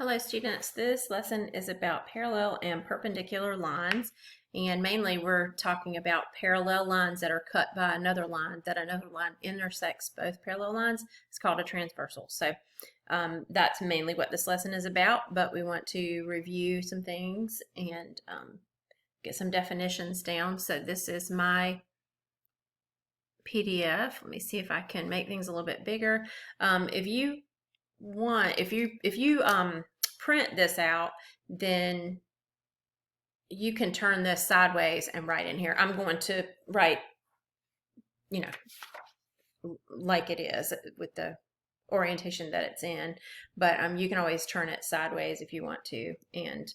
Hello students, this lesson is about parallel and perpendicular lines, and mainly we're talking about parallel lines that are cut by another line, that another line intersects both parallel lines. It's called a transversal. So that's mainly what this lesson is about, but we want to review some things and get some definitions down. So this is my PDF. Let me see if I can make things a little bit bigger. If you print this out, then you can turn this sideways and write in here. I'm going to write, like it is with the orientation that it's in, but you can always turn it sideways if you want to and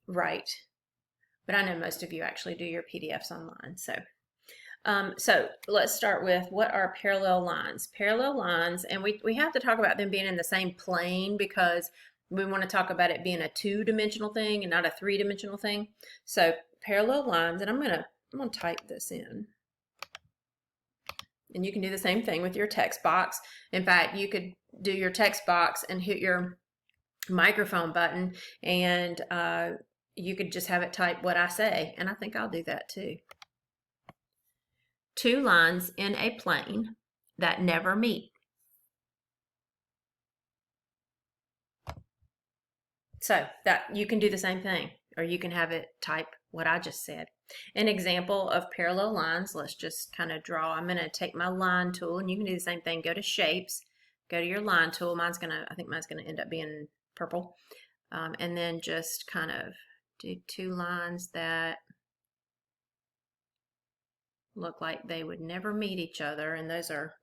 write. But I know most of you actually do your PDFs online, so. So let's start with, what are parallel lines? Parallel lines, and we have to talk about them being in the same plane because we want to talk about it being a two-dimensional thing and not a three-dimensional thing. So parallel lines, and I'm gonna type this in. And you can do the same thing with your text box. In fact, you could do your text box and hit your microphone button, and you could just have it type what I say, and I think I'll do that too. Two lines in a plane that never meet. So that you can do the same thing, or you can have it type what I just said. An example of parallel lines, let's just kind of draw. I'm going to take my line tool, and you can do the same thing. Go to shapes, go to your line tool. I think mine's going to end up being purple. And then just kind of do two lines that look like they would never meet each other, and those are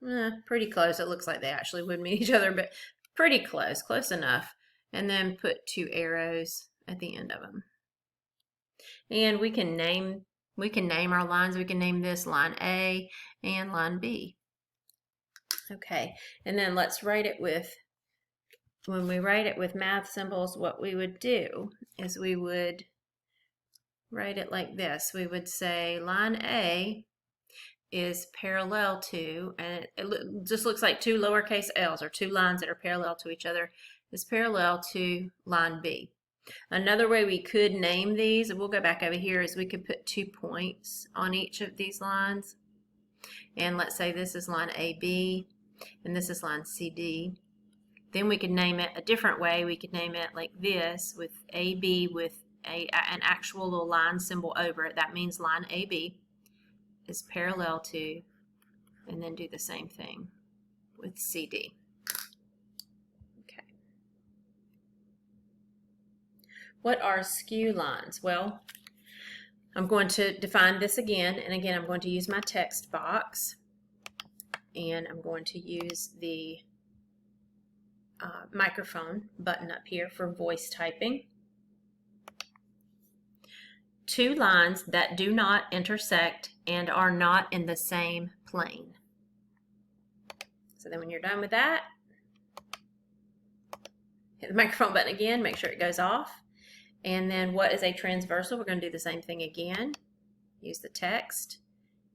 pretty close. It looks like they actually would meet each other, but pretty close enough. And then put two arrows at the end of them. And we can name our lines. We can name this line A and line B. Okay, and then let's write it with, when we write it with math symbols, what we would do is we would write it like this. We would say line A is parallel to, and it just looks like two lowercase l's, or two lines that are parallel to each other, is parallel to line B. Another way we could name these, and we'll go back over here, is we could put 2 points on each of these lines. And let's say this is line AB, and this is line CD. Then we could name it a different way. We could name it like this, with AB with an actual little line symbol over it. That means line AB is parallel to, and then do the same thing with CD. Okay. What are skew lines? Well, I'm going to define this again, and again I'm going to use my text box, and I'm going to use the microphone button up here for voice typing. Two lines that do not intersect and are not in the same plane. So then when you're done with that, hit the microphone button again, make sure it goes off. And then what is a transversal? We're going to do the same thing again. Use the text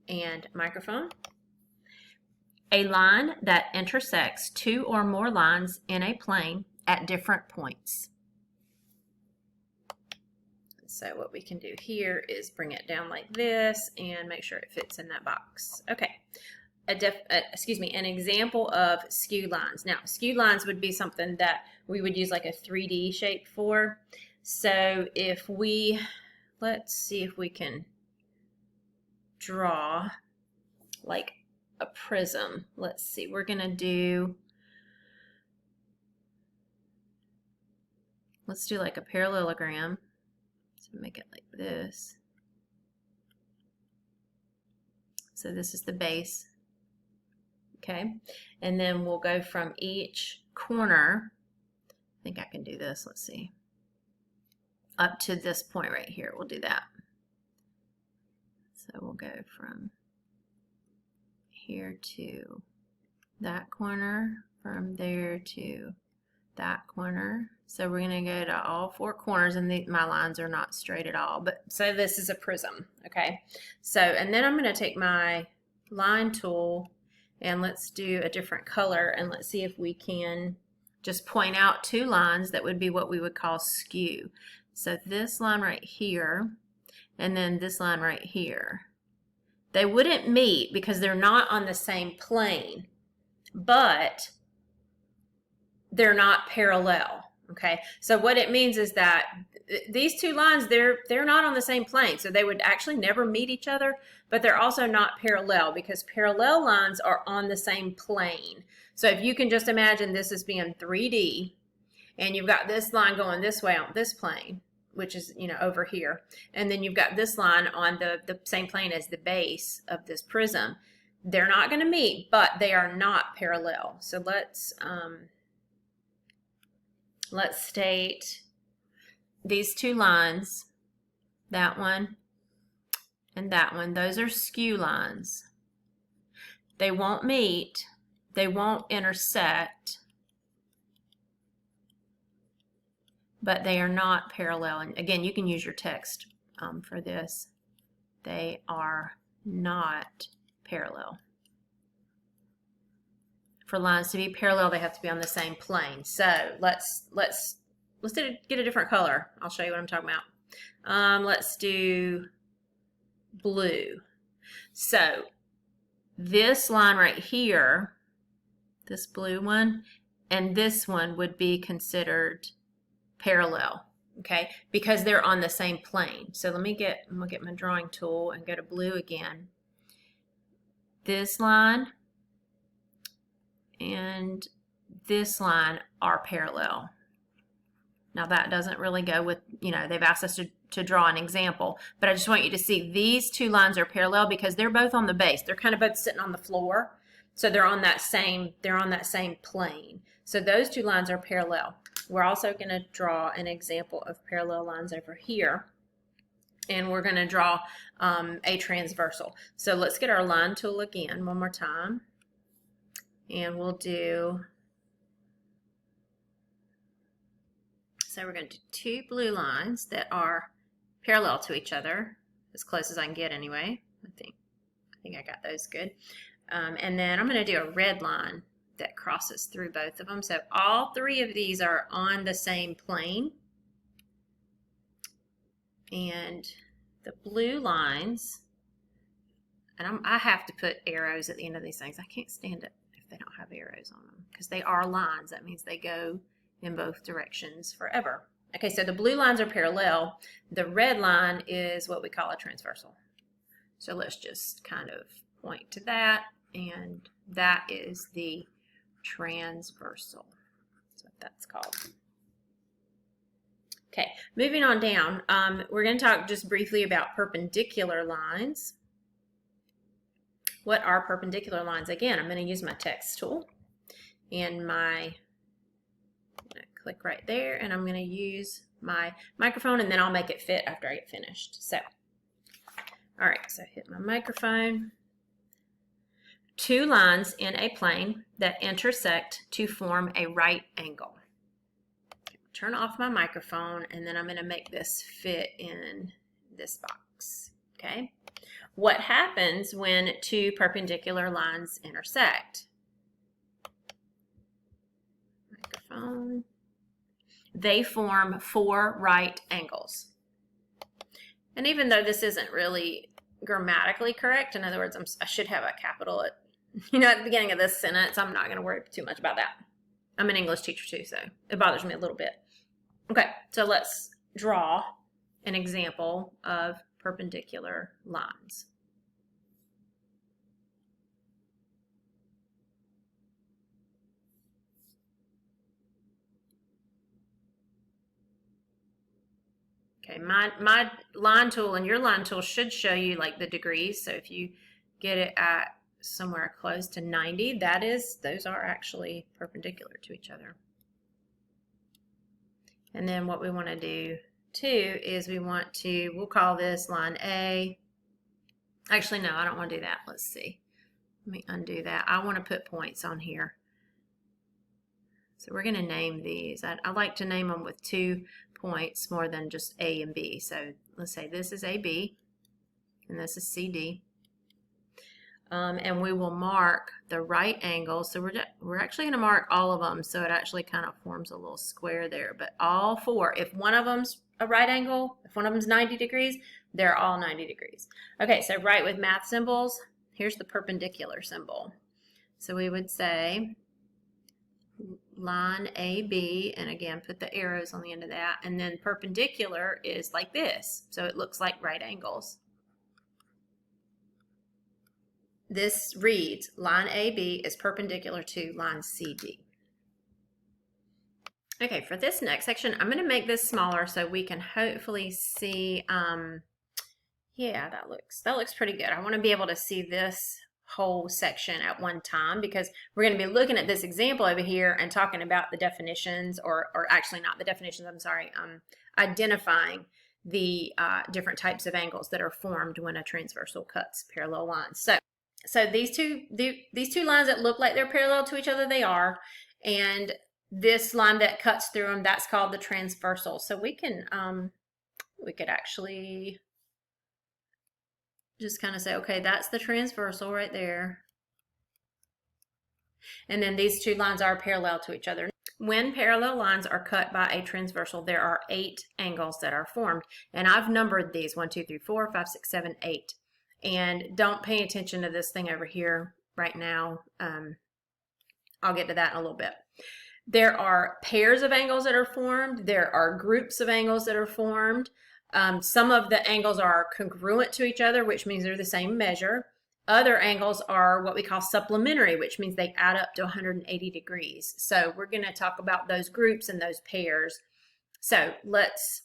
and microphone. A line that intersects two or more lines in a plane at different points. So what we can do here is bring it down like this and make sure it fits in that box. Okay, an example of skew lines. Now, skew lines would be something that we would use like a 3D shape for. So if we, let's see if we can draw like a prism. Let's see, we're gonna do, let's do like a parallelogram. So make it like this. So this is the base. Okay, and then we'll go from each corner, I think I can do this, let's see, up to this point right here. We'll do that. So we'll go from here to that corner, from there to that corner. So we're going to go to all four corners, and my lines are not straight at all. But so this is a prism, okay? So, and then I'm going to take my line tool, and let's do a different color, and let's see if we can just point out two lines that would be what we would call skew. So this line right here, and then this line right here. They wouldn't meet because they're not on the same plane, but they're not parallel. Okay, so what it means is that these two lines, they're not on the same plane, so they would actually never meet each other, but they're also not parallel because parallel lines are on the same plane. So if you can just imagine this as being 3D, and you've got this line going this way on this plane, which is, you know, over here, and then you've got this line on the same plane as the base of this prism, they're not going to meet, but they are not parallel. So let's state these two lines, that one and that one, those are skew lines. They won't meet, they won't intersect, but they are not parallel. And again, you can use your text for this. They are not parallel. For lines to be parallel, they have to be on the same plane. So let's get a different color. I'll show you what I'm talking about. Let's do blue. So this line right here, this blue one, and this one would be considered parallel, okay, because they're on the same plane. So I'm gonna get my drawing tool and go to blue again. This line and this line are parallel. Now that doesn't really go with, you know, they've asked us to draw an example, but I just want you to see these two lines are parallel because they're both on the base. They're kind of both sitting on the floor. So they're on that same plane. So those two lines are parallel. We're also going to draw an example of parallel lines over here. And we're going to draw a transversal. So let's get our line tool again one more time. And we'll do, so we're going to do two blue lines that are parallel to each other, as close as I can get anyway. I think I got those good. And then I'm going to do a red line that crosses through both of them. So all three of these are on the same plane. And the blue lines, and I have to put arrows at the end of these things. I can't stand it if they don't have arrows on them because they are lines. That means they go in both directions forever. Okay, so the blue lines are parallel. The red line is what we call a transversal. So let's just kind of point to that, and that is the transversal. That's what that's called. Okay, moving on down, we're going to talk just briefly about perpendicular lines. What are perpendicular lines? Again, I'm going to use my text tool and I'm going to click right there, and I'm going to use my microphone, and then I'll make it fit after I get finished. So, all right, so hit my microphone. Two lines in a plane that intersect to form a right angle. Turn off my microphone, and then I'm going to make this fit in this box. Okay. What happens when two perpendicular lines intersect? Microphone. They form four right angles. And even though this isn't really grammatically correct, in other words, I should have a capital at, at the beginning of this sentence, I'm not going to worry too much about that. I'm an English teacher too, so it bothers me a little bit. Okay, so let's draw an example of perpendicular lines. Okay, my line tool and your line tool should show you like the degrees. So if you get it at somewhere close to 90, those are actually perpendicular to each other. And then what we want to do too is we'll call this line A. Actually, no, I don't want to do that. Let's see. Let me undo that. I want to put points on here. So we're going to name these. I like to name them with 2 points more than just A and B. So let's say this is AB and this is CD. and we will mark the right angles. So we're actually going to mark all of them, so it actually kind of forms a little square there. But all four, if one of them's a right angle, if one of them's 90 degrees, they're all 90 degrees. Okay, so write with math symbols. Here's the perpendicular symbol. So we would say line AB, and again, put the arrows on the end of that, and then perpendicular is like this. So it looks like right angles. This reads, line AB is perpendicular to line CD. Okay, for this next section, I'm going to make this smaller so we can hopefully see, yeah, that looks pretty good. I want to be able to see this whole section at one time because we're going to be looking at this example over here and talking about the definitions, or actually not the definitions, I'm sorry, identifying the different types of angles that are formed when a transversal cuts parallel lines. So these two lines that look like they're parallel to each other, they are, and this line that cuts through them, that's called the transversal. So we could actually just kind of say, okay, that's the transversal right there. And then these two lines are parallel to each other. When parallel lines are cut by a transversal, there are 8 angles that are formed. And I've numbered these 1, 2, 3, 4, 5, 6, 7, 8. And don't pay attention to this thing over here right now. I'll get to that in a little bit. There are pairs of angles that are formed. There are groups of angles that are formed. Some of the angles are congruent to each other, which means they're the same measure. Other angles are what we call supplementary, which means they add up to 180 degrees. So we're going to talk about those groups and those pairs. So let's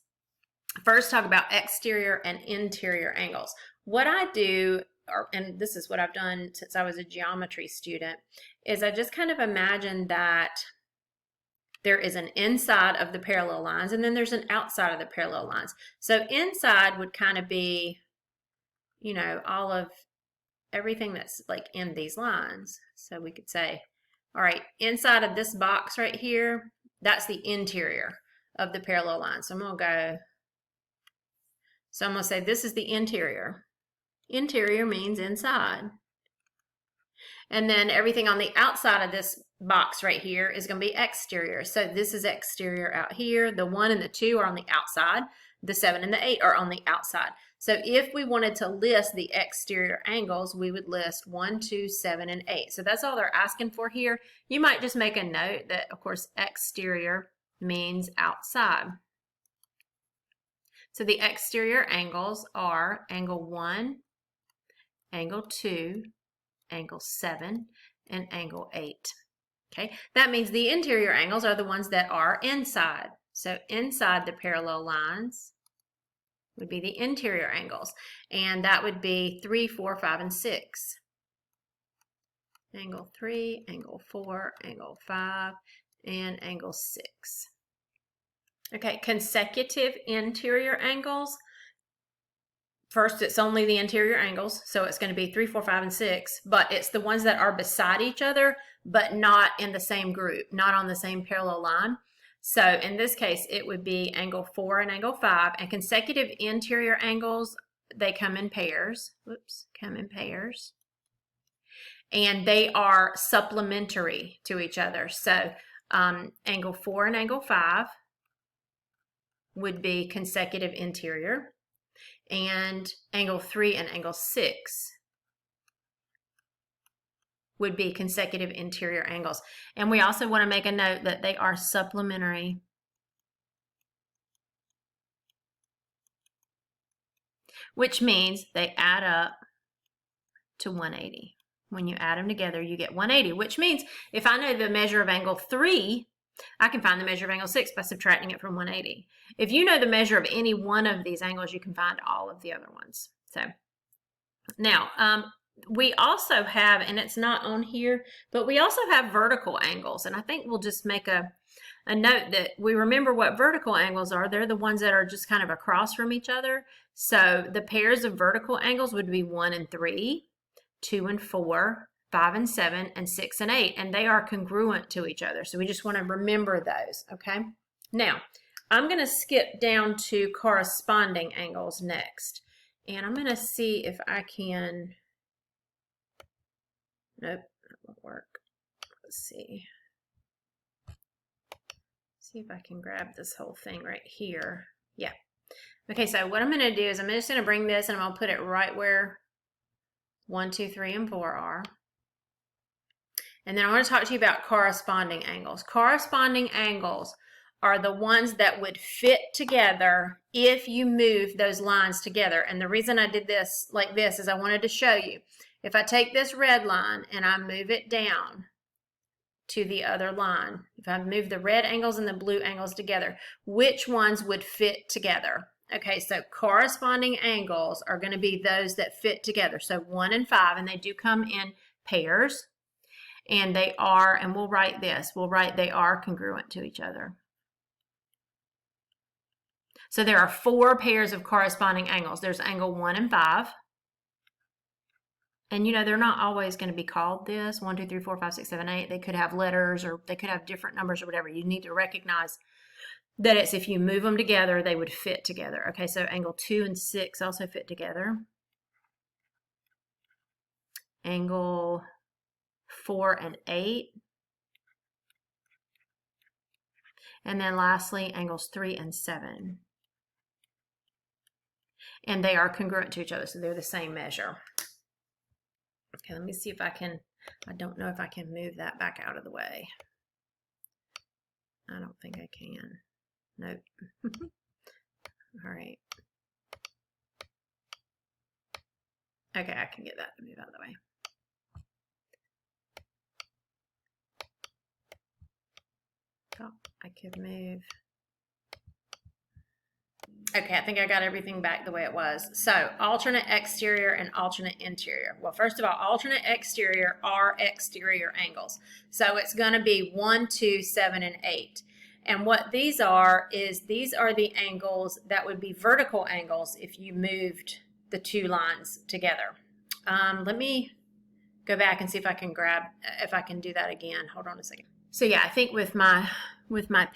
first talk about exterior and interior angles. What I do, and this is what I've done since I was a geometry student, is I just kind of imagine that there is an inside of the parallel lines and then there's an outside of the parallel lines. So inside would kind of be, you know, all of everything that's like in these lines. So we could say, all right, inside of this box right here, that's the interior of the parallel line. So I'm going to say this is the interior. Interior means inside. And then everything on the outside of this box right here is going to be exterior. So this is exterior out here. The 1 and the 2 are on the outside. The 7 and the 8 are on the outside. So if we wanted to list the exterior angles, we would list 1, 2, 7, and 8. So that's all they're asking for here. You might just make a note that, of course, exterior means outside. So the exterior angles are angle 1, angle 2, angle 7, and angle 8. Okay, that means the interior angles are the ones that are inside. So inside the parallel lines would be the interior angles, and that would be 3, 4, 5, and 6. Angle 3, angle 4, angle 5, and angle 6. Okay, consecutive interior angles. First, it's only the interior angles, so it's going to be 3, 4, 5, and 6, but it's the ones that are beside each other, but not in the same group, not on the same parallel line. So in this case, it would be angle 4 and angle 5, and consecutive interior angles, they come in pairs. Whoops, come in pairs. And they are supplementary to each other. So angle 4 and angle 5 would be consecutive interior, and angle 3 and angle 6 would be consecutive interior angles. And we also want to make a note that they are supplementary. Which means they add up to 180. When you add them together, you get 180, which means if I know the measure of angle 3, I can find the measure of angle 6 by subtracting it from 180. If you know the measure of any one of these angles, you can find all of the other ones. So now, we also have, and it's not on here, but we also have vertical angles. And I think we'll just make a note that we remember what vertical angles are. They're the ones that are just kind of across from each other. So the pairs of vertical angles would be 1 and 3, 2 and 4, 5 and 7, and 6 and 8, and they are congruent to each other. So we just want to remember those, okay? Now, I'm going to skip down to corresponding angles next, and I'm going to see if I can Nope, that won't work. Let's see. See if I can grab this whole thing right here. Yeah. Okay, so what I'm going to do is I'm just going to bring this and I'm going to put it right where 1, 2, 3, and 4 are. And then I want to talk to you about corresponding angles. Corresponding angles are the ones that would fit together if you move those lines together. And the reason I did this like this is I wanted to show you. If I take this red line and I move it down to the other line, if I move the red angles and the blue angles together, which ones would fit together? Okay, so corresponding angles are going to be those that fit together. So 1 and 5, and they do come in pairs. And they are, and we'll write this, they are congruent to each other. So there are 4 pairs of corresponding angles. There's angle 1 and 5. And you know, they're not always going to be called this, 1, 2, 3, 4, 5, 6, 7, 8. They could have letters or they could have different numbers or whatever. You need to recognize that it's if you move them together, they would fit together. Okay, so angle 2 and 6 also fit together. Angle 4 and 8. And then lastly, angles 3 and 7. And they are congruent to each other, so they're the same measure. Okay, let me see if I can, I don't know if I can move that back out of the way. I don't think I can. Nope. All right. Okay, I can get that to move out of the way. Oh, I could move. Okay, I think I got everything back the way it was. So, alternate exterior and alternate interior. Well, first of all, alternate exterior are exterior angles. So, it's going to be 1, 2, 7, and 8. And what these are is these are the angles that would be vertical angles if you moved the 2 lines together. Let me go back and see if I can do that again. Hold on a second. So yeah, I think with my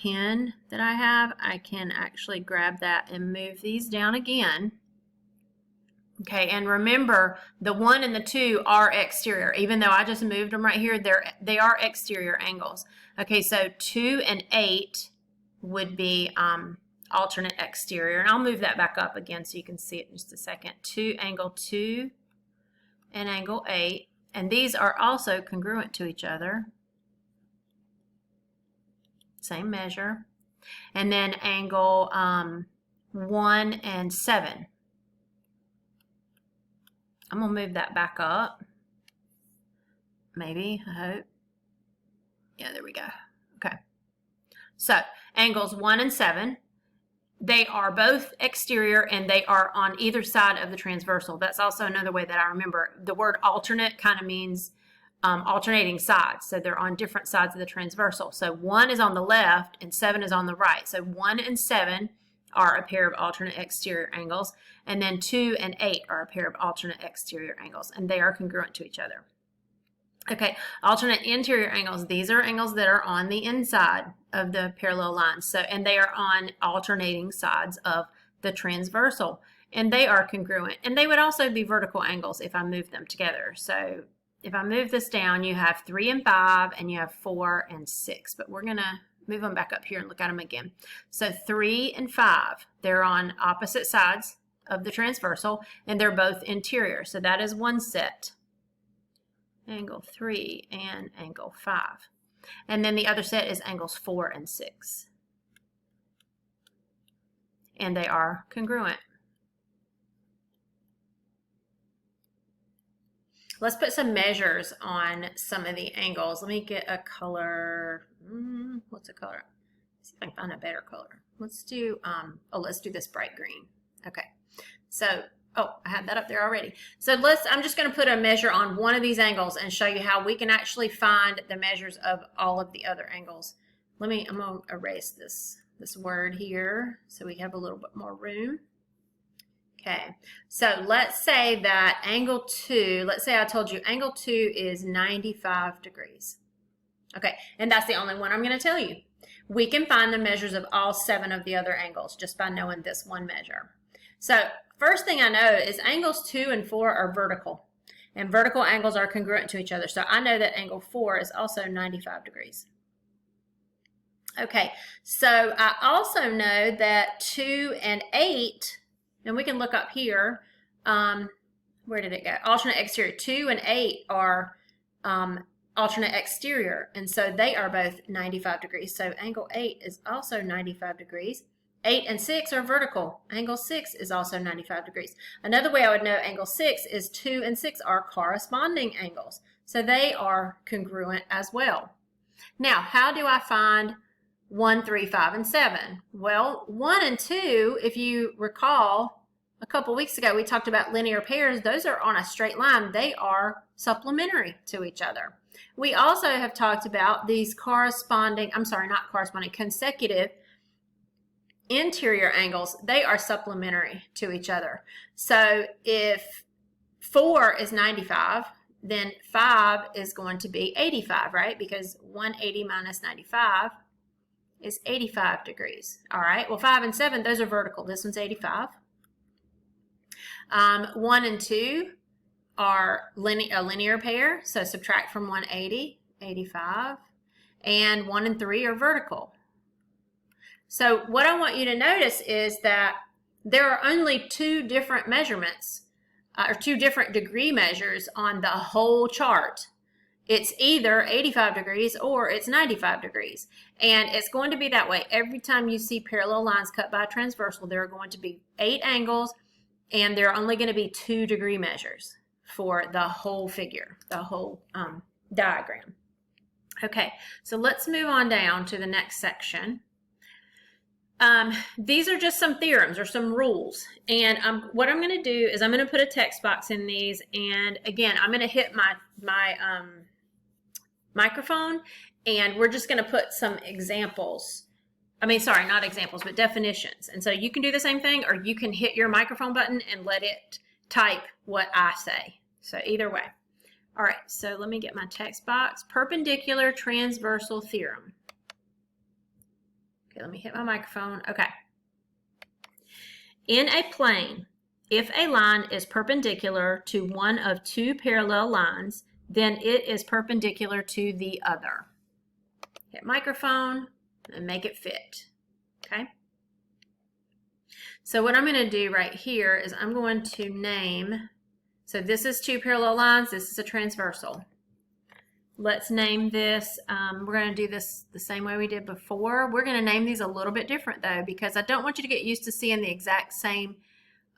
pen that I have, I can actually grab that and move these down again. Okay, and remember the 1 and the 2 are exterior. Even though I just moved them right here, they are exterior angles. Okay, so 2 and 8 would be alternate exterior. And I'll move that back up again so you can see it in just a second. Angle 2 and angle 8. And these are also congruent to each other. Same measure. And then angle 1 and 7. I'm going to move that back up. Maybe, I hope. Yeah, there we go. Okay. So, angles 1 and 7, they are both exterior and they are on either side of the transversal. That's also another way that I remember. The word alternate kind of means alternating sides. So they're on different sides of the transversal. So 1 is on the left and 7 is on the right. So 1 and 7 are a pair of alternate exterior angles. And then 2 and 8 are a pair of alternate exterior angles. And they are congruent to each other. Okay, alternate interior angles. These are angles that are on the inside of the parallel lines. So, and they are on alternating sides of the transversal. And they are congruent. And they would also be vertical angles if I move them together. So if I move this down, you have 3 and 5, and you have 4 and 6. But we're going to move them back up here and look at them again. So 3 and 5, they're on opposite sides of the transversal, and they're both interior. So that is one set. Angle 3 and angle 5. And then the other set is angles 4 and 6. And they are congruent. Let's put some measures on some of the angles. Let me get a color. What's a color? See if I can find a better color. Let's do, let's do this bright green. Okay. So, I had that up there already. So I'm just going to put a measure on one of these angles and show you how we can actually find the measures of all of the other angles. I'm going to erase this word here so we have a little bit more room. Okay, so let's say that angle 2, let's say I told you angle 2 is 95 degrees. Okay, and that's the only one I'm going to tell you. We can find the measures of all 7 of the other angles just by knowing this one measure. So first thing I know is angles 2 and 4 are vertical. And vertical angles are congruent to each other. So I know that angle 4 is also 95 degrees. Okay, so I also know that 2 and 8, and we can look up here, where did it go? Alternate exterior. 2 and 8 are alternate exterior, and so they are both 95 degrees. So angle 8 is also 95 degrees. 8 and 6 are vertical. Angle 6 is also 95 degrees. Another way I would know angle 6 is 2 and 6 are corresponding angles. So they are congruent as well. Now, how do I find 1, 3, 5, and 7? Well, 1 and 2, if you recall, a couple weeks ago we talked about linear pairs. Those are on a straight line. They are supplementary to each other. We also have talked about these consecutive interior angles. They are supplementary to each other. So if 4 is 95, then 5 is going to be 85, right? Because 180 minus 95 is 85 degrees. All right, well, 5 and 7, those are vertical. This one's 85. 1 and 2 are a linear pair, so subtract from 180, 85. And 1 and 3 are vertical. So what I want you to notice is that there are only 2 different measurements, or 2 different degree measures on the whole chart. It's either 85 degrees or it's 95 degrees. And it's going to be that way. Every time you see parallel lines cut by a transversal, there are going to be 8 angles, and there are only going to be 2 degree measures for the whole figure, the whole diagram. Okay, so let's move on down to the next section. These are just some theorems or some rules, and what I'm going to do is I'm going to put a text box in these, and again I'm going to hit my microphone, and we're just going to put some examples. Sorry, not examples, but definitions. And so you can do the same thing, or you can hit your microphone button and let it type what I say. So either way. All right, so let me get my text box. Perpendicular transversal theorem. Okay, let me hit my microphone. Okay. In a plane, if a line is perpendicular to one of 2 parallel lines, then it is perpendicular to the other. Hit microphone and make it fit. Okay. So what I'm going to do right here is I'm going to name, so this is 2 parallel lines, this is a transversal. Let's name this, we're going to do this the same way we did before. We're going to name these a little bit different though, because I don't want you to get used to seeing the exact same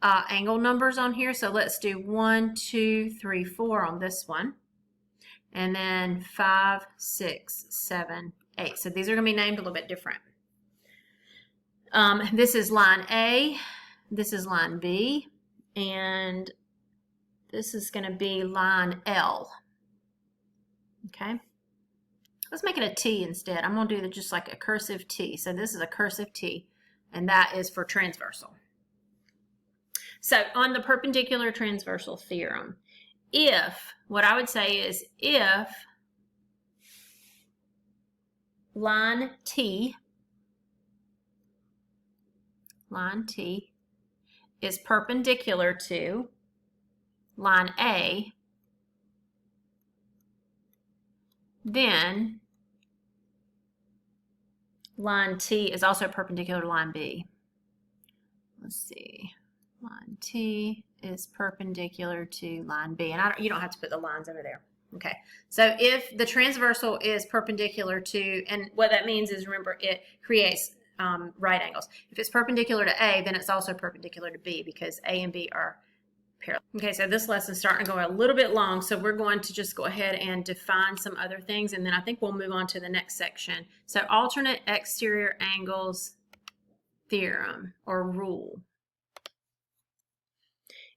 angle numbers on here. So let's do 1, 2, 3, 4 on this one. And then 5, 6, 7, 8. So these are going to be named a little bit different. This is line A, this is line B, and this is going to be line L. Okay, let's make it a T instead. I'm going to do just like a cursive T. So this is a cursive T, and that is for transversal. So on the perpendicular transversal theorem, what I would say is if line T is perpendicular to line A, then line T is also perpendicular to line B. Let's see. Line T is perpendicular to line B. And you don't have to put the lines over there. Okay. So if the transversal is perpendicular to, and what that means is, remember, it creates right angles. If it's perpendicular to A, then it's also perpendicular to B, because A and B are parallel. Okay, so this lesson's starting to go a little bit long, so we're going to just go ahead and define some other things, and then I think we'll move on to the next section. So alternate exterior angles theorem or rule.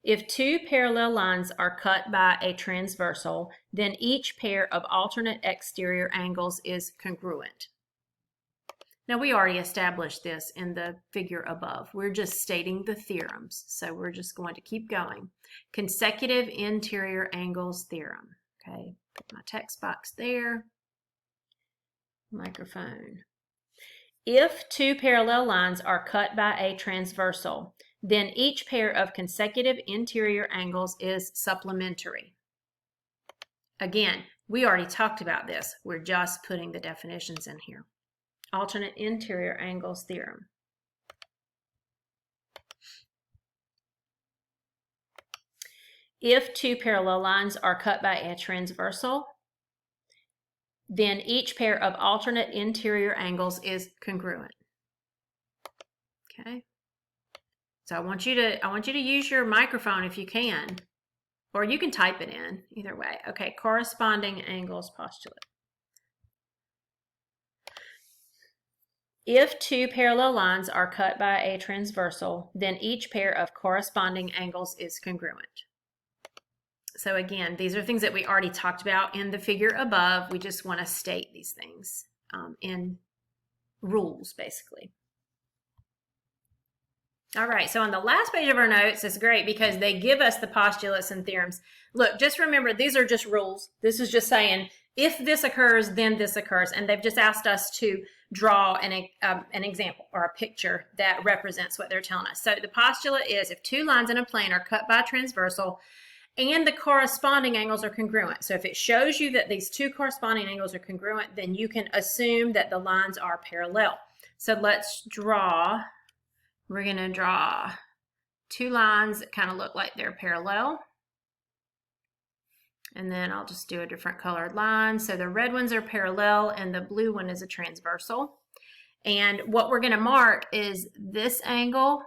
If 2 parallel lines are cut by a transversal, then each pair of alternate exterior angles is congruent. Now, we already established this in the figure above. We're just stating the theorems, so we're just going to keep going. Consecutive interior angles theorem. Okay, put my text box there. Microphone. If 2 parallel lines are cut by a transversal, then each pair of consecutive interior angles is supplementary. Again, we already talked about this. We're just putting the definitions in here. Alternate interior angles theorem. If two parallel lines are cut by a transversal, then each pair of alternate interior angles is congruent. Okay. So I want you to use your microphone if you can, or you can type it in, either way. Okay, corresponding angles postulate. If two parallel lines are cut by a transversal, then each pair of corresponding angles is congruent. So again, these are things that we already talked about in the figure above. We just want to state these things in rules, basically. All right, so on the last page of our notes, it's great because they give us the postulates and theorems. Look, just remember, these are just rules. This is just saying, if this occurs, then this occurs. And they've just asked us to draw an example or a picture that represents what they're telling us. So the postulate is, if two lines in a plane are cut by a transversal, and the corresponding angles are congruent. So if it shows you that these two corresponding angles are congruent, then you can assume that the lines are parallel. So let's draw, we're going to draw two lines that kind of look like they're parallel. And then I'll just do a different colored line. So the red ones are parallel and the blue one is a transversal. And what we're going to mark is this angle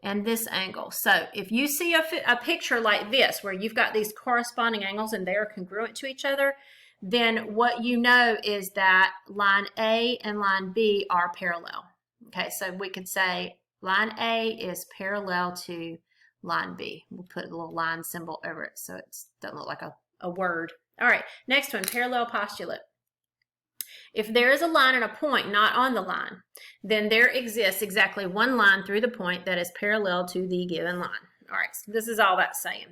and this angle. So if you see a picture like this where you've got these corresponding angles and they are congruent to each other, then what you know is that line A and line B are parallel. Okay, so we could say line A is parallel to line B. We'll put a little line symbol over it so it doesn't look like a word. All right, next one, parallel postulate. If there is a line and a point not on the line, then there exists exactly one line through the point that is parallel to the given line. All right, so this is all that's saying.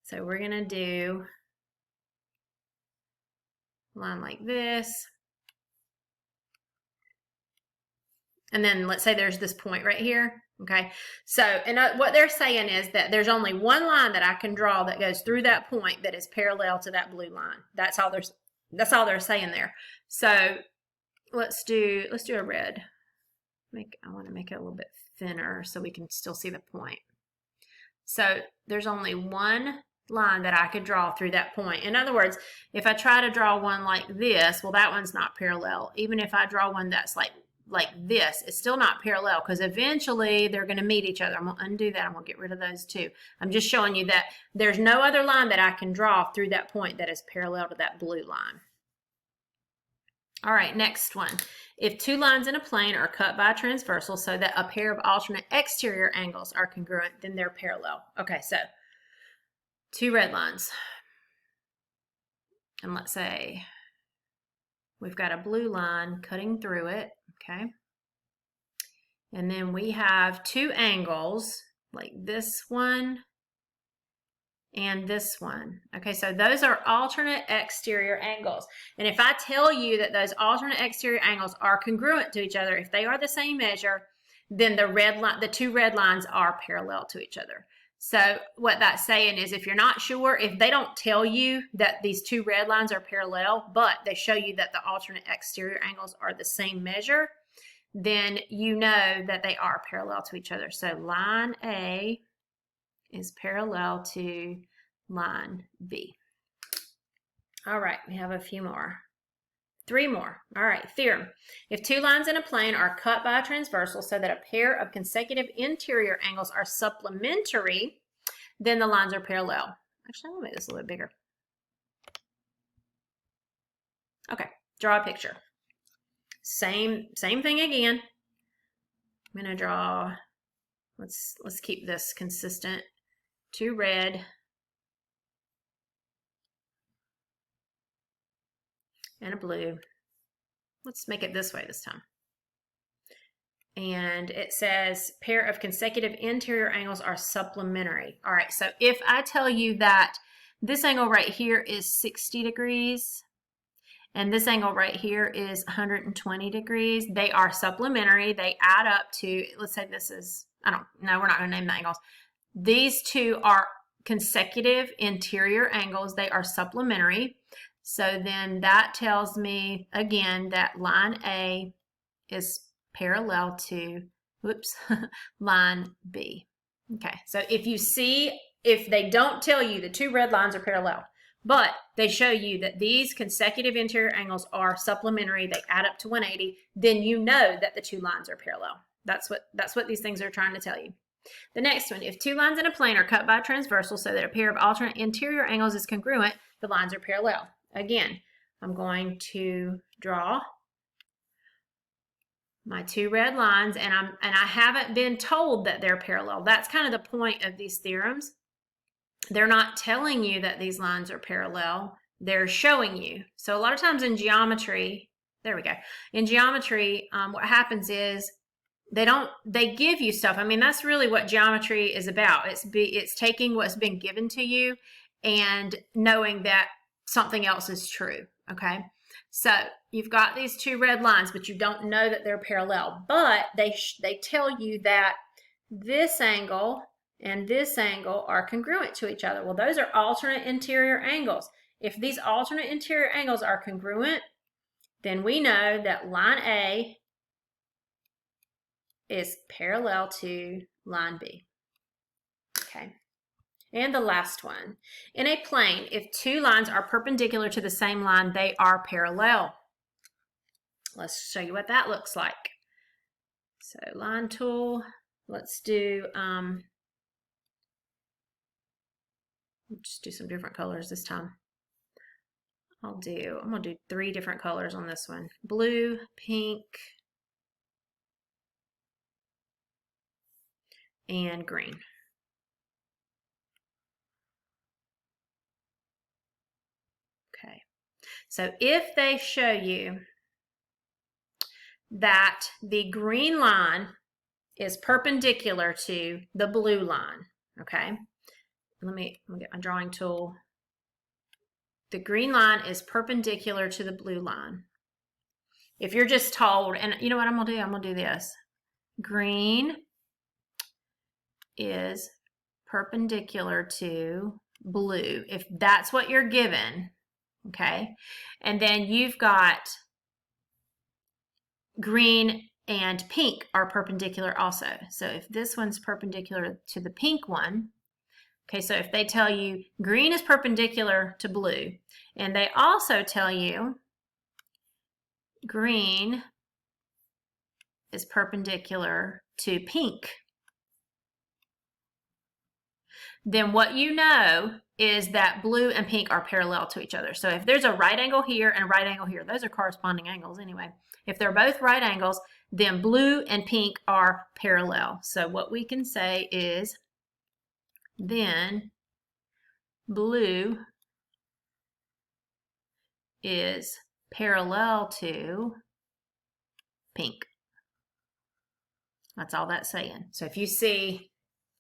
So we're going to do a line like this. And then let's say there's this point right here. Okay, so and what they're saying is that there's only one line that I can draw that goes through that point that is parallel to that blue line. That's all they're saying there. So let's do a red. I want to make it a little bit thinner so we can still see the point. So there's only one line that I could draw through that point. In other words, if I try to draw one like this, well, that one's not parallel. Even if I draw one that's like this, it's still not parallel because eventually they're going to meet each other. I'm going to undo that. I'm going to get rid of those two. I'm just showing you that there's no other line that I can draw through that point that is parallel to that blue line. All right, next one. If two lines in a plane are cut by a transversal so that a pair of alternate exterior angles are congruent, then they're parallel. Okay, so two red lines. And let's say we've got a blue line cutting through it, okay? And then we have two angles, like this one and this one. Okay, so those are alternate exterior angles. And if I tell you that those alternate exterior angles are congruent to each other, if they are the same measure, then the two red lines are parallel to each other. So what that's saying is if you're not sure, if they don't tell you that these two red lines are parallel, but they show you that the alternate exterior angles are the same measure, then you know that they are parallel to each other. So line A is parallel to line B. All right, we have a few more. Three more. All right, theorem. If two lines in a plane are cut by a transversal so that a pair of consecutive interior angles are supplementary, then the lines are parallel. Actually, I'm going to make this a little bit bigger. Okay, draw a picture. Same thing again. I'm going to draw, let's keep this consistent. Two red and a blue. Let's make it this way this time. And it says pair of consecutive interior angles are supplementary. All right, so if I tell you that this angle right here is 60 degrees and this angle right here is 120 degrees, they are supplementary. They add up to, let's say this is, we're not going to name the angles. These two are consecutive interior angles. They are supplementary. So then that tells me, again, that line A is parallel to, whoops, line B. Okay, so if they don't tell you the two red lines are parallel, but they show you that these consecutive interior angles are supplementary, they add up to 180, then you know that the two lines are parallel. That's what these things are trying to tell you. The next one, if two lines in a plane are cut by a transversal so that a pair of alternate interior angles is congruent, the lines are parallel. Again, I'm going to draw my two red lines, and I haven't been told that they're parallel. That's kind of the point of these theorems. They're not telling you that these lines are parallel. They're showing you. So a lot of times in geometry, there we go. In geometry, what happens is they give you stuff. I mean, that's really what geometry is about. It's taking what's been given to you and knowing that something else is true, okay? So you've got these two red lines, but you don't know that they're parallel. But they tell you that this angle and this angle are congruent to each other. Well, those are alternate interior angles. If these alternate interior angles are congruent, then we know that line A is parallel to line B. Okay. And the last one. In a plane, if two lines are perpendicular to the same line, they are parallel. Let's show you what that looks like. So line tool, let's do, just do some different colors this time. I'm gonna do 3 different colors on this one. Blue, pink, and green. Okay, so if they show you that the green line is perpendicular to the blue line, okay, let me get my drawing tool. The green line is perpendicular to the blue line. If you're just told, and you know what I'm gonna do? I'm gonna do this. Green is perpendicular to blue, if that's what you're given, okay? And then you've got green and pink are perpendicular also. So if this one's perpendicular to the pink one, okay, so if they tell you green is perpendicular to blue, and they also tell you green is perpendicular to pink, then what you know is that blue and pink are parallel to each other. So if there's a right angle here and a right angle here, those are corresponding angles anyway. If they're both right angles, then blue and pink are parallel. So what we can say is then blue is parallel to pink. That's all that's saying. So if you see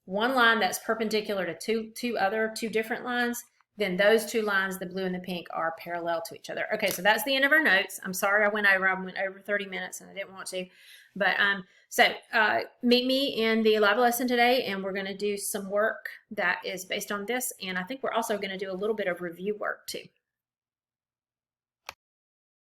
one line that's perpendicular to two different lines, then those two lines, the blue and the pink, are parallel to each other. Okay, so that's the end of our notes. I'm sorry I went over 30 minutes and I didn't want to. But meet me in the live lesson today, and we're going to do some work that is based on this, and I think we're also going to do a little bit of review work too.